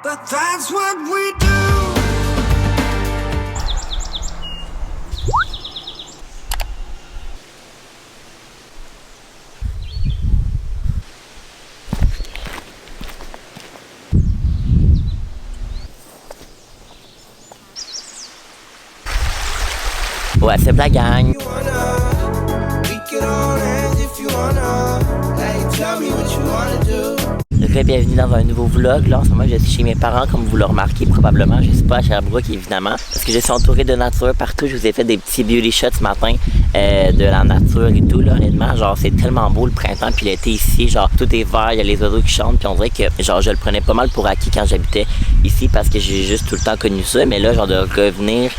But that's what we do. Ouais, c'est la gang. Bienvenue dans un nouveau vlog. Là, en ce moment, je suis chez mes parents, comme vous le remarquez probablement. Je suis pas à Sherbrooke, évidemment, parce que je suis entouré de nature partout. Je vous ai fait des petits beauty shots ce matin de la nature et tout. Là, honnêtement, genre, c'est tellement beau le printemps, puis l'été ici, genre, tout est vert, il y a les oiseaux qui chantent, puis on dirait que, genre, je le prenais pas mal pour acquis quand j'habitais ici, parce que j'ai juste tout le temps connu ça. Mais là, genre, de revenir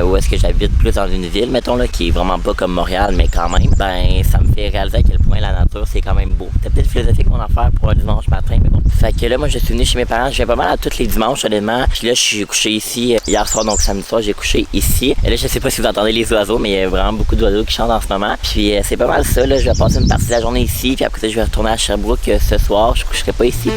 où est-ce que j'habite, plus dans une ville, mettons, là, qui est vraiment pas comme Montréal, mais quand même, ben, ça me fait réaliser à quel point la nature, c'est quand même beau. C'était peut-être philosophique mon affaire pour un dimanche matin, mais bon. Fait que là, moi, je suis venu chez mes parents. Je viens pas mal à tous les dimanches, honnêtement. Puis là, je suis couché ici hier soir, donc samedi soir, j'ai couché ici. Et là, je sais pas si vous entendez les oiseaux, mais il y a vraiment beaucoup d'oiseaux qui chantent en ce moment. Puis c'est pas mal ça, là. Je vais passer une partie de la journée ici. Puis après ça, je vais retourner à Sherbrooke ce soir. Je coucherai pas ici.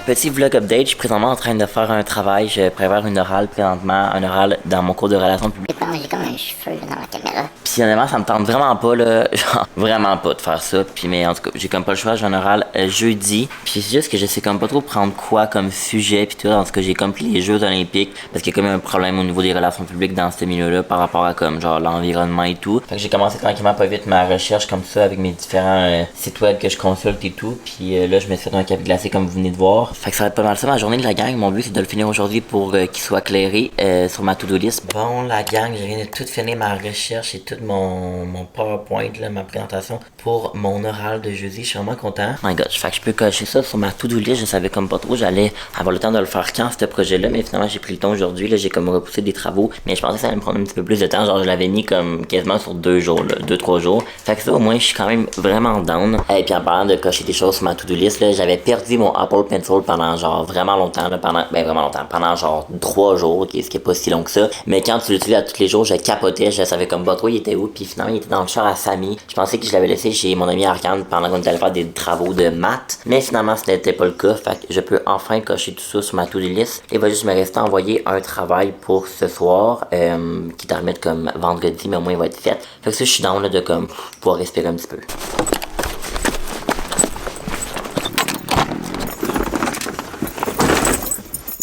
Petit vlog update, je suis présentement en train de faire un travail, je prépare une orale présentement, un oral dans mon cours de relations publiques. J'ai comme un cheveu dans la caméra. Puis honnêtement, ça me tente vraiment pas, là, genre, vraiment pas de faire ça. Puis mais en tout cas, j'ai comme pas le choix, j'ai un oral jeudi. Puis c'est juste que je sais comme pas trop prendre quoi comme sujet, puis tout. En tout cas, j'ai comme pris les Jeux olympiques, parce qu'il y a comme un problème au niveau des relations publiques dans ce milieu-là, par rapport à comme, genre, l'environnement et tout. Fait que j'ai commencé tranquillement pas vite ma recherche comme ça, avec mes différents sites web que je consulte et tout. Puis là, je me suis fait un café glacé comme vous venez de voir. Fait que ça va être pas mal ça, ma journée de la gang. Mon but, c'est de le finir aujourd'hui pour qu'il soit éclairé sur ma to-do list. Bon, la gang, je viens de tout finir ma recherche et tout mon PowerPoint, là, ma présentation pour mon oral de jeudi. Je suis vraiment content. My God, fait que je peux cocher ça sur ma to-do list. Je savais comme pas trop, j'allais avoir le temps de le faire quand, ce projet-là, mais finalement, j'ai pris le temps aujourd'hui. Là, j'ai comme repoussé des travaux, mais je pensais que ça allait me prendre un petit peu plus de temps. Genre, je l'avais mis comme quasiment sur 2 jours, 2-3 jours. Fait que ça, au moins, je suis quand même vraiment down. Et puis en parlant de cocher des choses sur ma to-do list, là, j'avais perdu mon Apple Pencil pendant genre vraiment longtemps, là, pendant genre 3 jours, okay, ce qui est pas si long que ça. Mais quand tu l'utilises à tous les jours, je capotais, je savais comme pas trop il était où, puis finalement il était dans le char à Samy. Je pensais que je l'avais laissé chez mon ami Arcane pendant qu'on était allé faire des travaux de maths, mais finalement ce n'était pas le cas, fait que je peux enfin cocher tout ça sur ma to-do list. Il va juste me rester à envoyer un travail pour ce soir, qui doit remettre comme vendredi, mais au moins il va être fait. Fait que ça, je suis down là, de comme pouvoir respirer un petit peu.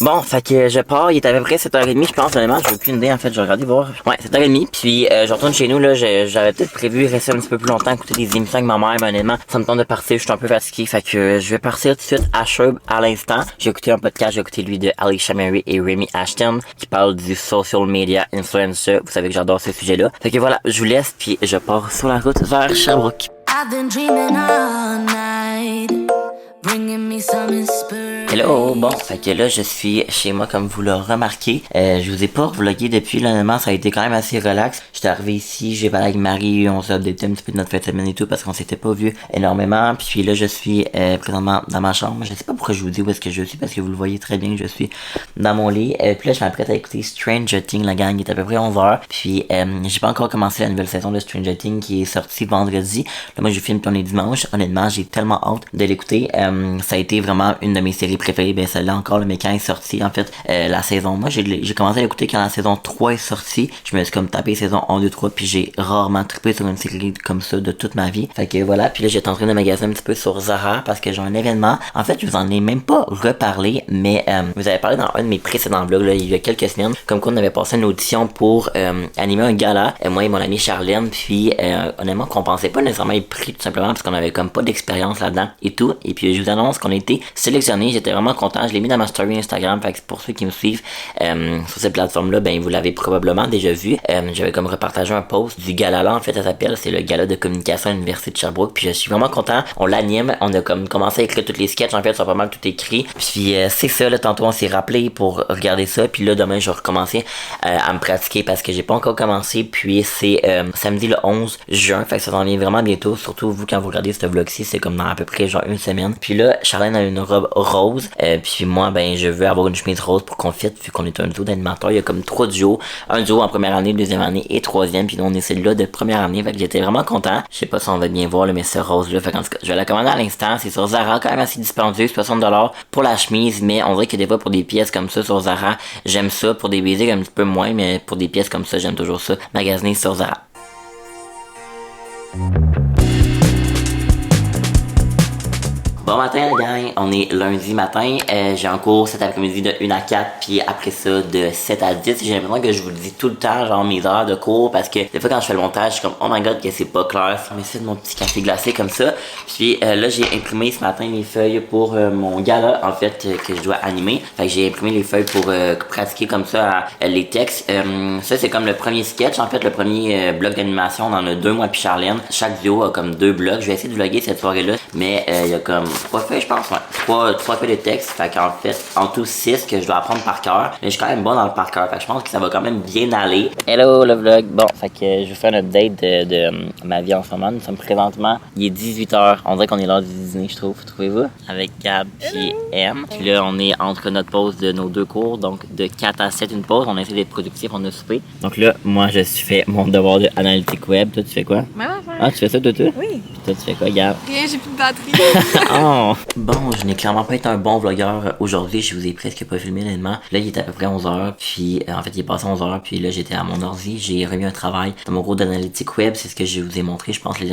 Bon, fait que je pars, il est à peu près 7h30, je pense, honnêtement, j'ai aucune idée, en fait, je vais regarder voir. Ouais, 7h30, puis je retourne chez nous, là, j'avais peut-être prévu rester un petit peu plus longtemps, écouter des émissions avec ma mère, mais honnêtement, ça me tente de partir, je suis un peu fatigué, fait que je vais partir tout de suite à Sherb à l'instant. J'ai écouté un podcast, j'ai écouté lui de Alicia Mary et Remy Ashton, qui parle du social media influencer, vous savez que j'adore ce sujet-là. Fait que voilà, je vous laisse, puis je pars sur la route vers Sherbrooke. I've been dreaming all night, bringing me some inspiration. Hello, bon, fait que là je suis chez moi comme vous l'avez remarqué. Je vous ai pas vlogué depuis, là, honnêtement, ça a été quand même assez relax. J'étais arrivé ici, j'ai parlé avec Marie, on s'est updaté un petit peu de notre fête de semaine et tout parce qu'on s'était pas vu énormément. Puis là je suis présentement dans ma chambre. Je sais pas pourquoi je vous dis où est-ce que je suis parce que vous le voyez très bien que je suis dans mon lit. Puis là je m'apprête à écouter Stranger Things, la gang, il est à peu près 11h. Puis j'ai pas encore commencé la nouvelle saison de Stranger Things qui est sortie vendredi. Là moi je filme comme les dimanches. Honnêtement j'ai tellement hâte de l'écouter. Ça a été vraiment une de mes séries préférée, ben celle-là encore, mais quand elle est sortie, en fait, la saison, moi j'ai commencé à l'écouter quand la saison 3 est sortie, je me suis comme tapé saison 1, 2, 3, puis j'ai rarement trippé sur une série comme ça de toute ma vie, fait que voilà, puis là j'étais en train de magasiner un petit peu sur Zara, parce que j'ai un événement, en fait je vous en ai même pas reparlé, mais vous avez parlé dans un de mes précédents vlogs, là, il y a quelques semaines, comme quoi on avait passé une audition pour animer un gala, moi et mon amie Charlène, puis honnêtement qu'on pensait pas nécessairement être pris tout simplement, parce qu'on avait comme pas d'expérience là-dedans et tout, et puis je vous annonce qu'on a été sélectionné, j'étais vraiment content, je l'ai mis dans ma story Instagram, fait que pour ceux qui me suivent sur cette plateforme-là, ben vous l'avez probablement déjà vu. J'avais comme repartagé un post du gala-là, en fait ça s'appelle, c'est le gala de communication à l'université de Sherbrooke, puis je suis vraiment content, on l'anime, on a comme commencé à écrire tous les sketchs, en fait, sont pas mal tout écrit, puis c'est ça, là, tantôt on s'est rappelé pour regarder ça, puis là demain je vais recommencer à me pratiquer parce que j'ai pas encore commencé, puis c'est samedi le 11 juin, fait que ça s'en vient vraiment bientôt, surtout vous quand vous regardez ce vlog-ci, c'est comme dans à peu près genre une semaine, puis là Charlène a une robe rose, rose. Puis moi, ben, je veux avoir une chemise rose pour qu'on fitte, vu qu'on est un duo d'animateurs. Il y a comme 3 duos. Un duo en première année, deuxième année et troisième. Puis nous, on est celle-là de première année. Fait que j'étais vraiment content. Je sais pas si on va bien voir, là, mais ce rose-là. Fait qu'en tout cas, je vais la commander à l'instant. C'est sur Zara, quand même assez dispendieux, 60$ pour la chemise. Mais on dirait que des fois, pour des pièces comme ça sur Zara, j'aime ça. Pour des basics, un petit peu moins. Mais pour des pièces comme ça, j'aime toujours ça. Magasiner sur Zara. Bon matin la gang, on est lundi matin, j'ai un cours cet après-midi de 1 à 4 puis après ça de 7 à 10. J'ai l'impression que je vous le dis tout le temps, genre mes heures de cours, parce que des fois quand je fais le montage, je suis comme oh my god que c'est pas clair, je m'essaie de mon petit café glacé comme ça. Puis là j'ai imprimé ce matin les feuilles pour mon gala en fait que je dois animer. Fait que j'ai imprimé les feuilles pour pratiquer comme ça les textes. Ça c'est comme le premier sketch, en fait le premier bloc d'animation, on en a 2 moi puis Charlène. Chaque duo a comme 2 blocs. Je vais essayer de vlogger cette soirée-là, mais il y a comme 3 feuilles, je pense, ouais. 3 feuilles de texte. Fait qu'en fait, en tout 6 que je dois apprendre par cœur. Mais je suis quand même bon dans le par cœur. Fait que je pense que ça va quand même bien aller. Hello, le vlog. Bon, fait que je vais faire un update de ma vie en ce moment. Nous sommes présentement, il est 18h. On dirait qu'on est l'heure du dîner, je trouve. Trouvez-vous? Avec Gab puis M. Puis là, on est entre notre pause de nos 2 cours. Donc, de 4 à 7, une pause. On essaie d'être productif, on a soupé. Donc là, moi, je fais mon devoir de analytique web. Toi, tu fais quoi? Ah, tu fais ça, toi? Oui. Puis toi, tu fais quoi, Gab? Rien, j'ai plus de batterie. Oh! Bon, je n'ai clairement pas été un bon vlogueur aujourd'hui. Je vous ai presque pas filmé, honnêtement. Là, il est à peu près 11h. Puis, en fait, il est passé 11h. Puis là, j'étais à mon ordi. J'ai remis un travail dans mon cours d'analytique web. C'est ce que je vous ai montré. Je pense le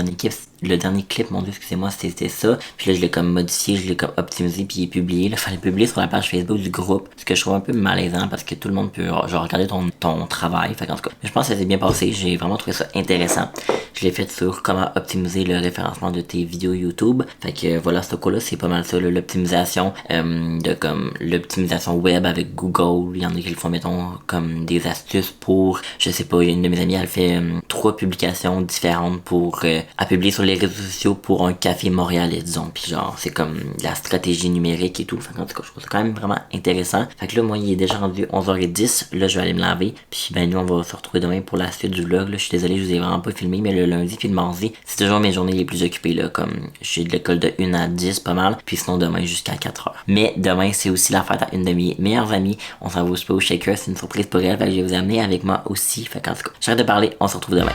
dernier clip, mon Dieu, excusez-moi, c'était ça. Puis là, je l'ai comme modifié, je l'ai comme optimisé. Puis il est publié. Là, il fallait publier sur la page Facebook du groupe. Ce que je trouve un peu malaisant parce que tout le monde peut, genre, regarder ton travail. Fait qu'en tout cas, je pense que ça s'est bien passé. J'ai vraiment trouvé ça intéressant. Je l'ai fait sur comment optimiser le référencement de tes vidéos YouTube. Fait que voilà, ce cours-là, c'est pas mal ça, l'optimisation de comme l'optimisation web avec Google. Il y en a qui le font, mettons, comme des astuces pour, je sais pas, une de mes amies, elle fait 3 publications différentes pour à publier sur les réseaux sociaux pour un café montréalais, disons. Puis genre, c'est comme la stratégie numérique et tout. Fait en tout cas, je trouve ça quand même vraiment intéressant. Fait que là, moi, il est déjà rendu 11h10. Là, je vais aller me laver. Puis ben, nous, on va se retrouver demain pour la suite du vlog. Là, je suis désolé, je vous ai vraiment pas filmé, mais le lundi puis le mardi, c'est toujours mes journées les plus occupées, là. Comme, j'ai de l'école de 1 à 10, pas mal. Puis sinon, demain, jusqu'à 4h. Mais demain, c'est aussi la fête à une de mes meilleures amies. On s'en va au Spa au Shaker. C'est une surprise pour elle. Fait que je vais vous amener avec moi aussi. Fait qu'en tout cas, j'arrête de parler. On se retrouve demain.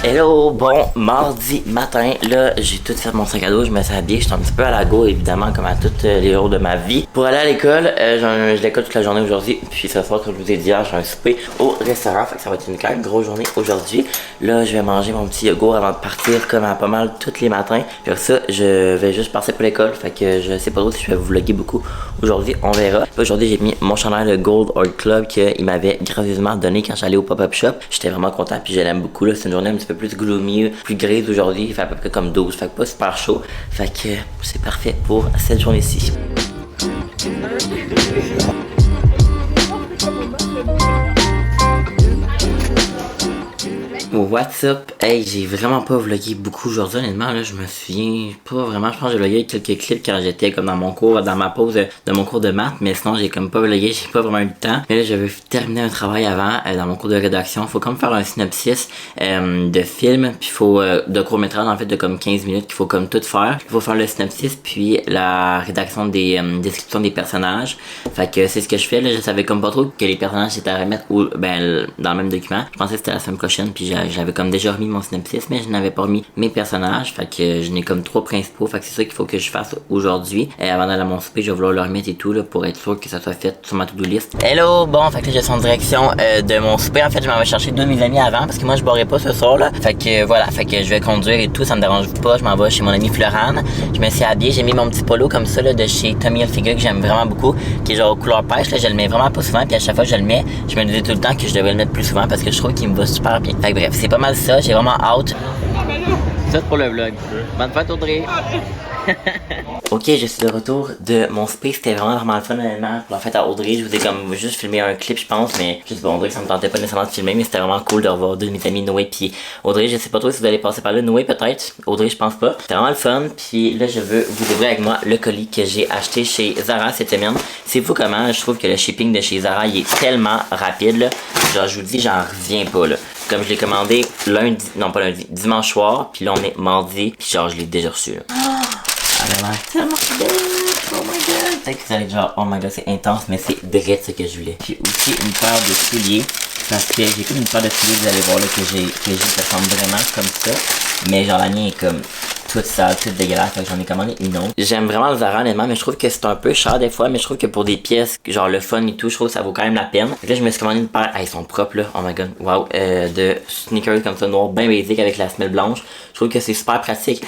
Hello, bon mardi matin, là j'ai tout fait mon sac à dos, je me suis habillé, j'étais un petit peu à la go évidemment comme à toutes les jours de ma vie. Pour aller à l'école, j'ai l'école toute la journée aujourd'hui, puis ce soir comme je vous ai dit hier, j'ai un souper au restaurant, fait que ça va être une quand même grosse journée aujourd'hui. Là je vais manger mon petit yogourt avant de partir comme à pas mal tous les matins, puis après ça je vais juste passer pour l'école, fait que je sais pas trop si je vais vous vlogger beaucoup aujourd'hui, on verra. Aujourd'hui j'ai mis mon chandail de Gold Art Club qu'il m'avait gracieusement donné quand j'allais au pop-up shop, j'étais vraiment content puis je l'aime beaucoup là, c'est une journée un petit peu plus gloomy, plus grise aujourd'hui, il fait à peu près comme 12, fait que pas super chaud, fait que c'est parfait pour cette journée-ci. What's up? Hey, j'ai vraiment pas vlogué beaucoup aujourd'hui, honnêtement, là, je me souviens pas vraiment, je pense que j'ai vlogué quelques clips quand j'étais comme dans mon cours, dans ma pause de mon cours de maths, mais sinon j'ai comme pas vlogué, j'ai pas vraiment eu le temps. Mais là, je vais terminer un travail avant, dans mon cours de rédaction, faut comme faire un synopsis de film, puis faut, de court-métrage en fait de comme 15 minutes qu'il faut comme tout faire. Il faut faire le synopsis, puis la rédaction des descriptions des personnages. Fait que c'est ce que je fais, là, je savais comme pas trop que les personnages étaient à remettre ou, ben, dans le même document. Je pensais que c'était la semaine prochaine, puis j'avais comme déjà remis mon synopsis, mais je n'avais pas remis mes personnages. Fait que je n'ai comme 3 principaux. Fait que c'est ça qu'il faut que je fasse aujourd'hui. Avant d'aller à mon souper, je vais vouloir le remettre et tout là, pour être sûr que ça soit fait sur ma to-do list. Hello! Bon, fait que là, je suis en direction de mon souper. En fait, je m'en vais chercher 2 de mes amis avant parce que moi, je boirai pas ce soir là. Fait que voilà, fait que je vais conduire et tout, ça me dérange pas. Je m'en vais chez mon amie Florane. Je me suis habillé, j'ai mis mon petit polo comme ça là, de chez Tommy Hilfiger que j'aime vraiment beaucoup, qui est genre couleur pêche. Là, je le mets vraiment pas souvent. Puis à chaque fois que je le mets, je me disais tout le temps que je devais le mettre plus souvent parce que je trouve qu'il me va super bien. Fait que bref, c'est pas mal ça, j'ai vraiment hâte. C'est ça pour le vlog. Bonne fête Audrey! Ok, je suis de retour de mon space, c'était vraiment le fun honnêtement. Pour la fête à Audrey, je vous ai comme juste filmé un clip je pense, mais juste bon Audrey ça me tentait pas nécessairement de filmer, mais c'était vraiment cool de revoir 2 de mes amis Noé puis Audrey. Je sais pas trop si vous allez passer par là, Noé peut-être, Audrey je pense pas. C'était vraiment le fun, puis là je veux vous ouvrir avec moi le colis que j'ai acheté chez Zara cette semaine. C'est fou comment je trouve que le shipping de chez Zara il est tellement rapide là. Genre je vous dis j'en reviens pas là. Comme je l'ai commandé lundi, non pas lundi, dimanche soir, puis là on est mardi, puis genre je l'ai déjà reçu là. Elle a l'air tellement belle. Oh my god. Peut-être que vous allez être genre, oh my god, c'est intense, mais c'est direct ce que je voulais. Puis aussi une paire de souliers. Parce que j'ai comme une paire de souliers, vous allez voir là que j'ai, ça ressemble vraiment comme ça. Mais genre la mienne est comme toute sale, toute dégueulasse, donc j'en ai commandé une autre. J'aime vraiment le Zara honnêtement, mais je trouve que c'est un peu cher des fois, mais je trouve que pour des pièces, genre le fun et tout, je trouve que ça vaut quand même la peine. Là, je me suis commandé une paire, ils sont propres là, oh my god, wow, de sneakers comme ça, noir, bien basic avec la semelle blanche. Je trouve que c'est super pratique,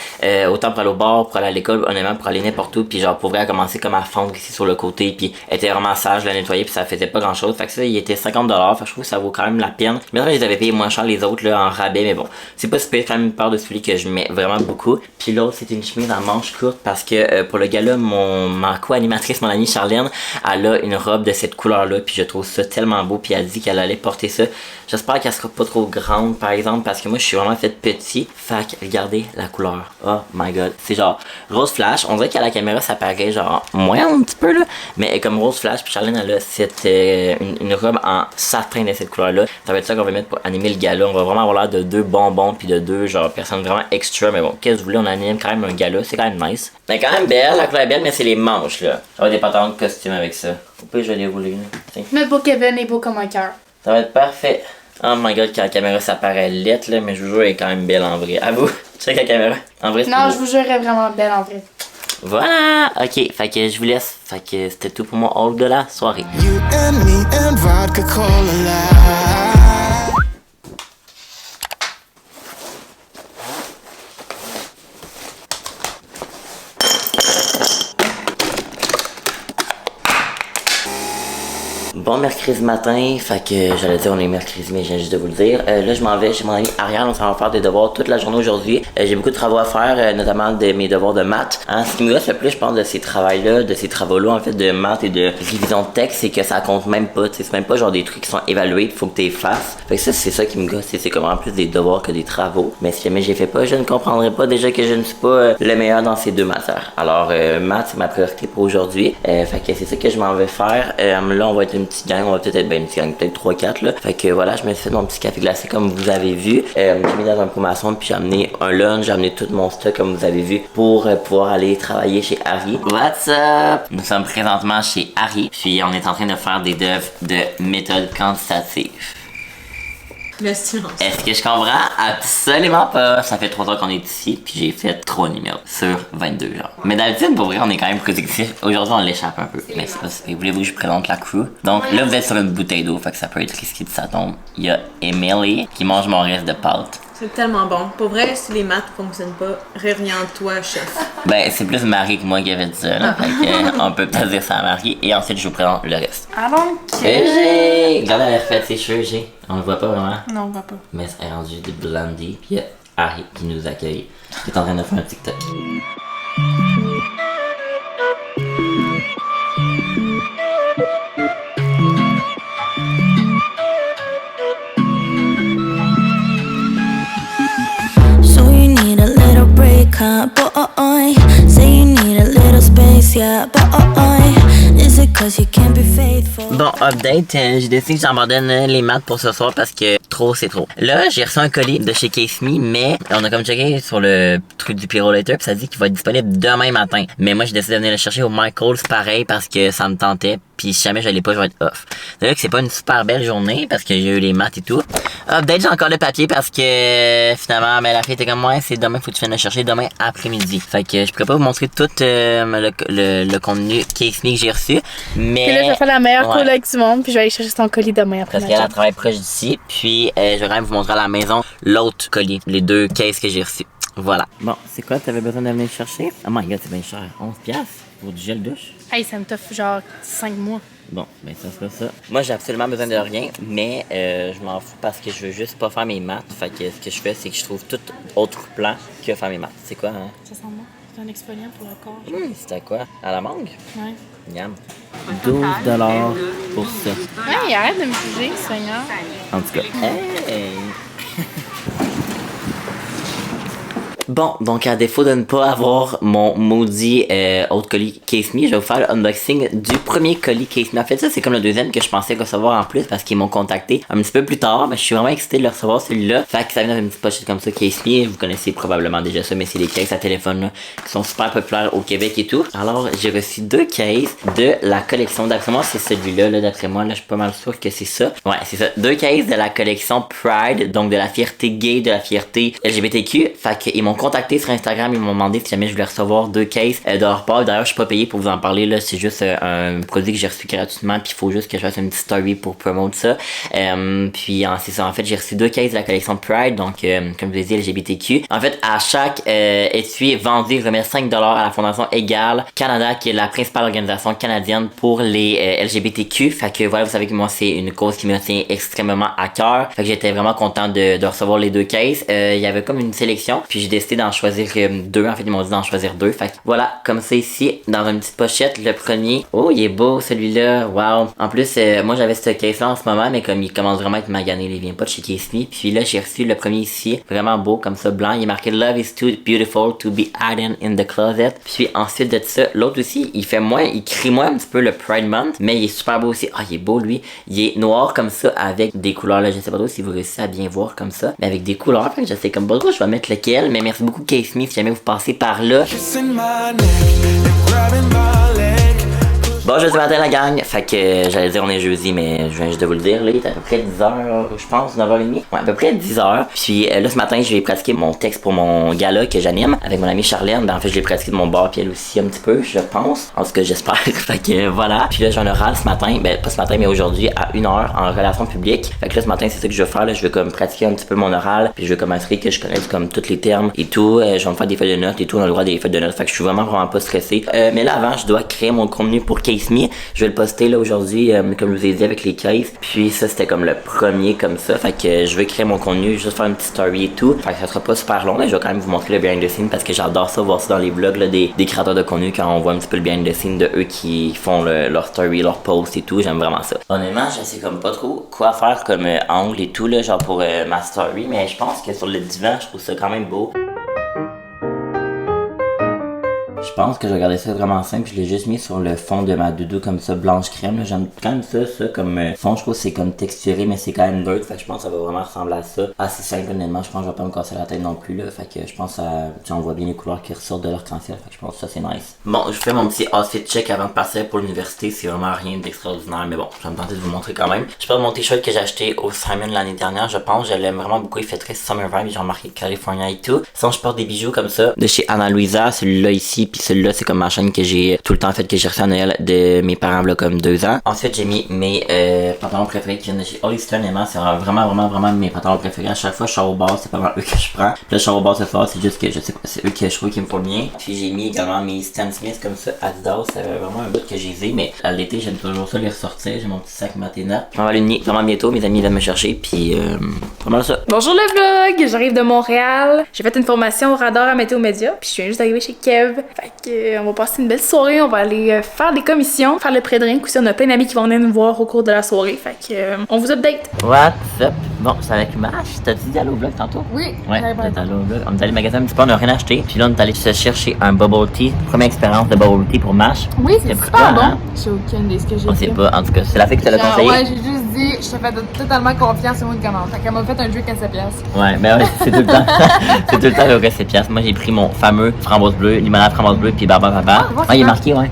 autant pour aller au bar, pour aller à l'école, honnêtement, pour aller n'importe où, puis genre pour vrai, elle a commencé comme à fondre ici sur le côté, puis elle était vraiment sage, je la nettoyer, puis ça faisait pas grand chose. Fait que ça, il était 50$, fait que je trouve que ça vaut quand même la peine. Mais je les avais payés moins cher les autres là en rabais, mais bon, c'est pas super, quand même une paire de souliers que je mets vraiment beaucoup. Puis l'autre, c'est une chemise en manche courte parce que pour le gala, ma co-animatrice, mon amie Charlène, elle a une robe de cette couleur-là, puis je trouve ça tellement beau, puis elle dit qu'elle allait porter ça. J'espère qu'elle sera pas trop grande, par exemple, parce que moi, je suis vraiment fait petit. Fait que regardez la couleur. Oh my god. C'est genre rose flash. On dirait qu'à la caméra, ça paraît genre moins un petit peu, là. Mais comme rose flash, puis Charlène, elle a cette, une robe en satin de cette couleur-là. Ça va être ça qu'on va mettre pour animer le gala. On va vraiment avoir l'air de deux bonbons, puis de deux, genre, personnes vraiment extra. Mais bon, qu'est-ce que vous voulez, on anime quand même un gala. C'est quand même nice. C'est quand même belle, la couleur est belle, mais c'est les manches, là. Ça va être des pantalons de costume avec ça. Au pire, je vais les rouler, là. Tiens. Mais beau Kevin est beau comme un cœur. Ça va être parfait. Oh my god, quand la caméra ça paraît lettre là, mais je vous jure, elle est quand même belle en vrai. À vous, check la caméra. En vrai, c'est Non, beau. je vous jure, elle est vraiment belle en vrai. Voilà, ok, fait que je vous laisse. Fait que c'était tout pour mon haul de la soirée. You and me and vodka cola. Bon mercredi matin, fait que j'allais dire on est mercredi mais je viens juste de vous le dire. Là je m'en vais chez mon ami Ariane, on s'en va faire des devoirs toute la journée aujourd'hui. J'ai beaucoup de travaux à faire, notamment de mes devoirs de maths. Hein, ce qui me gosse le plus je pense de ces travaux-là, en fait de maths et de révision de texte, c'est que ça compte même pas, c'est même pas genre des trucs qui sont évalués, faut que tu les fasses. Fait que ça c'est ça qui me gosse, c'est comme en plus des devoirs que des travaux. Mais si jamais je les fais pas, je ne comprendrai pas déjà que je ne suis pas le meilleur dans ces deux matières. Alors maths c'est ma priorité pour aujourd'hui. Fait que c'est ça que je m'en vais faire. Là on va être une petite gang, on va peut-être être une petite gang, peut-être 3-4 là. Fait que voilà, je me suis fait mon petit café glacé comme vous avez vu. J'ai mis dans une promotion puis j'ai amené un lunch, j'ai amené tout mon stock comme vous avez vu pour pouvoir aller travailler chez Harry. What's up? Nous sommes présentement chez Harry, puis on est en train de faire des devs de méthode quantitative. Le silence. Est-ce que je comprends? Absolument pas. Ça fait 3 heures qu'on est ici, puis j'ai fait 3 numéros sur 22 genre. Mais d'habitude, pour vrai, on est quand même productif. Aujourd'hui, on l'échappe un peu. Mais c'est pas si. Voulez-vous que je présente la crew? Donc là, vous êtes sur une bouteille d'eau, fait que ça peut être risqué de ça tombe. Il y a Emily qui mange mon reste de pâte. C'est tellement bon. Pour vrai, si les maths fonctionnent pas, réoriente-toi, chef. Ben, c'est plus Marie que moi qui avait dit ça, là. Fait que, on peut peut-être dire ça à Marie. Et ensuite, je vous présente le reste. Alors G! Regardez, elle a refait ses cheveux, G. On le voit pas vraiment. Non, on va pas. Mais c'est rendu des blondie. Puis il y a Harry qui nous accueille. Qui est en train de faire un TikTok. So you need a little break, huh? Boy, say you need a little space, yeah. Boy, is it cause you can't be faithful? Bon, update, j'ai décidé que j'abandonne les maths pour ce soir parce que trop c'est trop. Là, j'ai reçu un colis de chez Case Me, mais on a comme checké sur le truc du Pyro Later, puis ça dit qu'il va être disponible demain matin. Mais moi, j'ai décidé de venir le chercher au Michael's pareil parce que ça me tentait, puis si jamais je l'ai pas, je vais être off. C'est vrai que c'est pas une super belle journée parce que j'ai eu les maths et tout. Update, j'ai encore le papier parce que finalement, mais la fille était comme moi, c'est demain, faut que tu viennes le chercher demain après-midi. Fait que je pourrais pas vous montrer tout le contenu Case Me que j'ai reçu, mais... Puis là, je vais faire la meilleure ouais. collègue du monde, puis je vais aller chercher ton colis demain après Parce ma qu'elle job. travaille proche d'ici. Puis je vais quand même vous montrer à la maison l'autre colis, les 2 cases que j'ai reçus. Voilà. Bon, c'est quoi t'avais besoin de venir chercher? Oh my god, c'est bien cher. 11$ pour du gel douche. Hey, ça me t'offre genre 5 mois. Bon, ben ça sera ça. Moi, j'ai absolument besoin de rien, mais je m'en fous parce que je veux juste pas faire mes maths. Fait que ce que je fais, c'est que je trouve tout autre plan que faire mes maths. C'est quoi, hein? Ça sent bon. C'est un exfoliant pour le corps. C'était quoi? À la mangue? Ouais. Yam. 12$ pour ça. Hey, arrête de me juger, Seigneur. En tout cas. Hey! Bon, donc à défaut de ne pas avoir mon maudit autre colis Case Me, je vais vous faire l'unboxing du premier colis Case Me. En fait, ça c'est comme le deuxième que je pensais recevoir en plus parce qu'ils m'ont contacté un petit peu plus tard, mais je suis vraiment excité de le recevoir celui-là. Fait que ça vient dans une petite pochette comme ça, Case Me. Vous connaissez probablement déjà ça, mais c'est des cases à téléphone là, qui sont super populaires au Québec et tout. Alors, j'ai reçu 2 cases de la collection. D'après moi, c'est celui-là, là, d'après moi, là, je suis pas mal sûr que c'est ça. Ouais, c'est ça. 2 cases de la collection Pride, donc de la fierté gay, de la fierté LGBTQ. Fait qu'ils m'ont contacté sur Instagram, ils m'ont demandé si jamais je voulais recevoir 2 cases de leur part. D'ailleurs, je suis pas payé pour vous en parler, là. C'est juste un produit que j'ai reçu gratuitement, puis il faut juste que je fasse une petite story pour promouvoir ça. Puis c'est ça, en fait, j'ai reçu 2 cases de la collection Pride, donc comme je vous ai dit, LGBTQ. En fait, à chaque étui vendu, je remets 5$ à la Fondation Égale Canada, qui est la principale organisation canadienne pour les LGBTQ. Fait que voilà, vous savez que moi, c'est une cause qui me tient extrêmement à cœur. Fait que j'étais vraiment content de recevoir les 2 cases. Il y avait comme une sélection, puis j'ai décidé d'en choisir 2. En fait, ils m'ont dit d'en choisir 2. Fait que voilà, comme ça ici, dans une petite pochette, le premier. Oh, il est beau celui-là. Wow. En plus, moi j'avais ce case-là en ce moment, mais comme il commence vraiment à être magané, il vient pas de chez Case Me. Puis là, j'ai reçu le premier ici, vraiment beau, comme ça, blanc. Il est marqué Love is too beautiful to be hidden in the closet. Puis ensuite de ça, l'autre aussi, il crie moins un petit peu le Pride Month, mais il est super beau aussi. Ah, il est beau lui. Il est noir comme ça avec des couleurs là. Je sais pas trop si vous réussissez à bien voir comme ça, mais avec des couleurs. Fait que je sais comme pas trop, je vais mettre lequel. Mais merci beaucoup Case Me si jamais vous passez par là. Kissing my neck and grabbing my leg. Bon, jeudi matin la gang, fait que j'allais dire on est jeudi, mais je viens juste de vous le dire, là, il est à peu près 10h, je pense, 9h30. Ouais, à peu près 10h. Puis là, ce matin, je vais pratiquer mon texte pour mon gala que j'anime avec mon amie Charlène. Ben, en fait, je l'ai pratiqué de mon bord, puis elle aussi un petit peu, je pense. En tout cas, j'espère. Fait que voilà. Puis là, j'ai un oral ce matin, ben pas ce matin, mais aujourd'hui à 1h en relations publiques. Fait que là, ce matin, c'est ça que je vais faire, là. Je vais comme pratiquer un petit peu mon oral, puis je vais comme m'assurer que je connais comme tous les termes et tout. Je vais me faire des feuilles de notes et tout, on a le droit des feuilles de notes. Fait que je suis vraiment pas stressé. Mais là, avant, je dois créer mon contenu pour Case Me. Je vais le poster là aujourd'hui, comme je vous ai dit, avec les cases. Puis ça, c'était comme le premier comme ça. Fait que je vais créer mon contenu, juste faire une petite story et tout. Fait que ça sera pas super long, mais je vais quand même vous montrer le behind the scenes parce que j'adore ça, voir ça dans les vlogs là, des créateurs de contenu quand on voit un petit peu le behind the scenes de eux qui font leur story, leur post et tout. J'aime vraiment ça. Honnêtement, je sais comme pas trop quoi faire comme angle et tout là, genre pour ma story, mais je pense que sur le divan, je trouve ça quand même beau. Je pense que je vais garder ça vraiment simple. Je l'ai juste mis sur le fond de ma doudou comme ça, blanche crème. J'aime quand même ça comme fond. Je trouve que c'est comme texturé, mais c'est quand même neutre. Fait que je pense que ça va vraiment ressembler à ça. Assez simple, honnêtement. Je pense que je vais pas me casser la tête non plus, là. Fait que je pense que on voit bien les couleurs qui ressortent de l'arc-en-ciel. Fait que je pense que ça, c'est nice. Bon, je fais mon petit outfit check avant de partir pour l'université. C'est vraiment rien d'extraordinaire, mais bon, je vais me tenter de vous montrer quand même. Je porte mon t-shirt que j'ai acheté au Simon l'année dernière. Je pense, je l'aime vraiment beaucoup. Il fait très summer vibe. J'ai remarqué California et tout. Sinon, je porte des bijoux comme ça de chez Ana Luisa. Celui-là ici, puis celui-là, c'est comme ma chaîne que j'ai tout le temps fait, que j'ai reçu à Noël de mes parents là comme 2 ans. Ensuite j'ai mis mes pantalons préférés qui viennent de chez Hollister. C'est vraiment mes pantalons préférés. À chaque fois je suis au bar, c'est pas mal eux que je prends. Puis là je suis au bar ce soir, c'est juste que je sais pas, c'est eux que je trouve qui me font bien. Puis j'ai mis également mes Stan Smith comme ça Adidas, c'est vraiment un bout que j'ai usé, mais à l'été j'aime toujours ça les ressortir. J'ai mon petit sac Maténa. Je m'en vais à l'Uni vraiment bientôt, mes amis viennent me chercher, puis pas mal ça. Bonjour le vlog, j'arrive de Montréal. J'ai fait une formation au radar à Météo Média, puis je viens juste d'arriver chez Kev. Fait que on va passer une belle soirée, on va aller faire des commissions, faire le pré-drink. Aussi, on a plein d'amis qui vont venir nous voir au cours de la soirée. Fait que on vous update. What's up? Bon, c'est avec Mash. T'as dit d'aller au vlog tantôt? Oui. Ouais, t'es allé au vlog. On est allé au magasin un petit peu, on n'a rien acheté. Puis là, on est allé se chercher un bubble tea. Première expérience de bubble tea pour Mash. Oui, c'est super bon. Hein? J'ai aucune idée de ce que j'ai On fait. sait pas, en tout cas, c'est la fille qui te l'a conseillé. Ouais, j'ai juste dit, je te fais totalement confiance sur une commande. Fait qu'elle m'a fait un drink à 7$. Ouais, ben ouais, c'est tout le temps. C'est tout le temps au 7$. Moi, j'ai pris mon fameux framboise bleue, limonade framboise bleue, puis barba papa. Ah, il est marqué, ouais.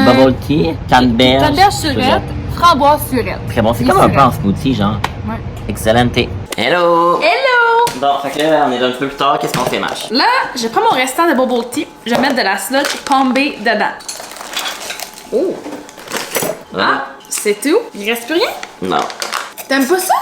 Bubble tea, canneberge. Canneberge surette, framboise surette. Très bon, c'est comme un peu en smoothie, genre. Ouais. Excellente. Hello! Hello! Bon, fait que là, on est un petit peu plus tard. Qu'est-ce qu'on fait, Mash? Là, je prends mon restant de bubble tea, je vais mettre de la slotch Palmbay dedans. Oh! Ah, c'est tout? Il reste plus rien? Non. T'aimes pas ça?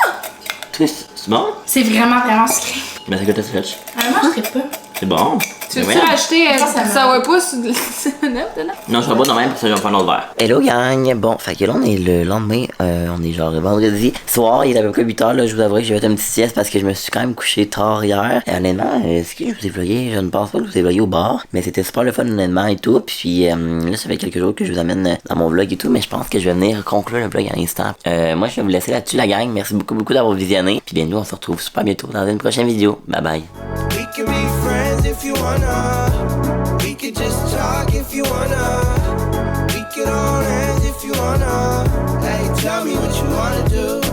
Twist, c'est bon? C'est vraiment sucré. Mais c'est que t'as fait. Moi, je ferais pas. C'est bon. Tu veux-tu acheter ça va pas sur de dedans? Non, je vais pas de même, parce que je vais me faire un autre verre. Hello gang! Bon, fait que là, on est le lendemain, on est genre vendredi soir, il est à peu près 8h, là, je vous avouerai que j'ai fait un petit sieste parce que je me suis quand même couché tard hier. Et honnêtement, est-ce que je vous ai vlogué? Je ne pense pas que je vous ai vlogué au bar, mais c'était super le fun honnêtement et tout. Puis là, ça fait quelques jours que je vous amène dans mon vlog et tout, mais je pense que je vais venir conclure le vlog à l'instant. Moi, je vais vous laisser là-dessus la gang, merci beaucoup d'avoir visionné. Puis bien nous, on se retrouve super bientôt dans une prochaine vidéo. Bye bye! We can be friends if you wanna. We could just talk if you wanna. We could hold hands if you wanna. Hey, tell me what you wanna do.